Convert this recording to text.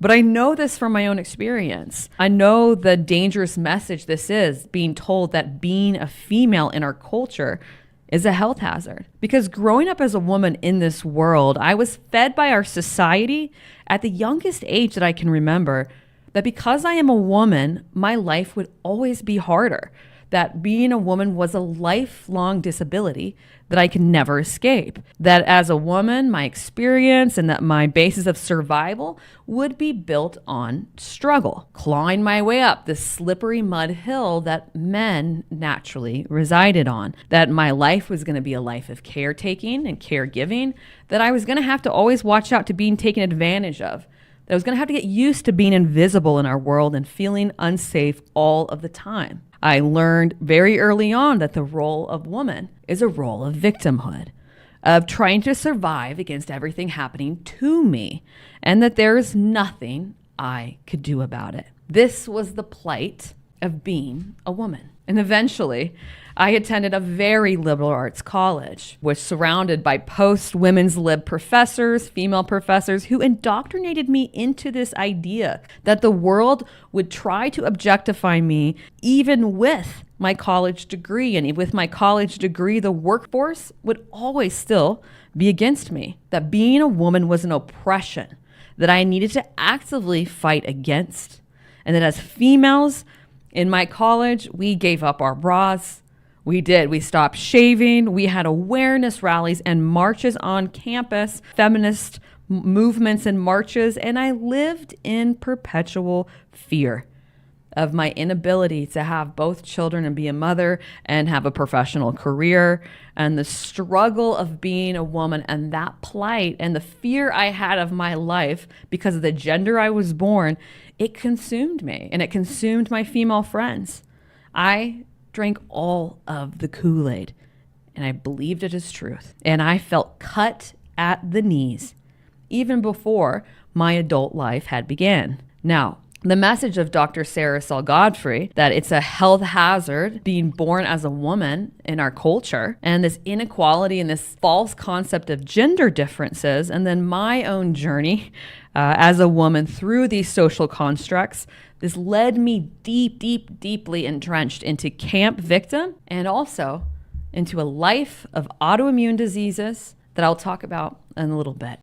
But I know this from my own experience. I know the dangerous message this is, being told that being a female in our culture is a health hazard. Because growing up as a woman in this world, I was fed by our society at the youngest age that I can remember that because I am a woman, my life would always be harder. That being a woman was a lifelong disability that I could never escape. That as a woman, my experience and that my basis of survival would be built on struggle, clawing my way up the slippery mud hill that men naturally resided on. That my life was going to be a life of caretaking and caregiving, that I was going to have to always watch out to being taken advantage of. That I was going to have to get used to being invisible in our world and feeling unsafe all of the time. I learned very early on that the role of woman is a role of victimhood, of trying to survive against everything happening to me, and that there is nothing I could do about it. This was the plight of being a woman. And eventually, I attended a very liberal arts college, was surrounded by post-women's lib professors, female professors, who indoctrinated me into this idea that the world would try to objectify me even with my college degree. And with my college degree, the workforce would always still be against me. That being a woman was an oppression that I needed to actively fight against. And that as females in my college, we gave up our bras. We did. We stopped shaving. We had awareness rallies and marches on campus, feminist movements and marches, and I lived in perpetual fear of my inability to have both children and be a mother and have a professional career, and the struggle of being a woman and that plight and the fear I had of my life because of the gender I was born, it consumed me and it consumed my female friends. I drank all of the Kool-Aid and I believed it as truth. And I felt cut at the knees even before my adult life had began. Now, the message of Dr. Sarah Godfrey, that it's a health hazard being born as a woman in our culture, and this inequality and this false concept of gender differences, and then my own journey as a woman through these social constructs, this led me deeply entrenched into camp victim and also into a life of autoimmune diseases that I'll talk about in a little bit.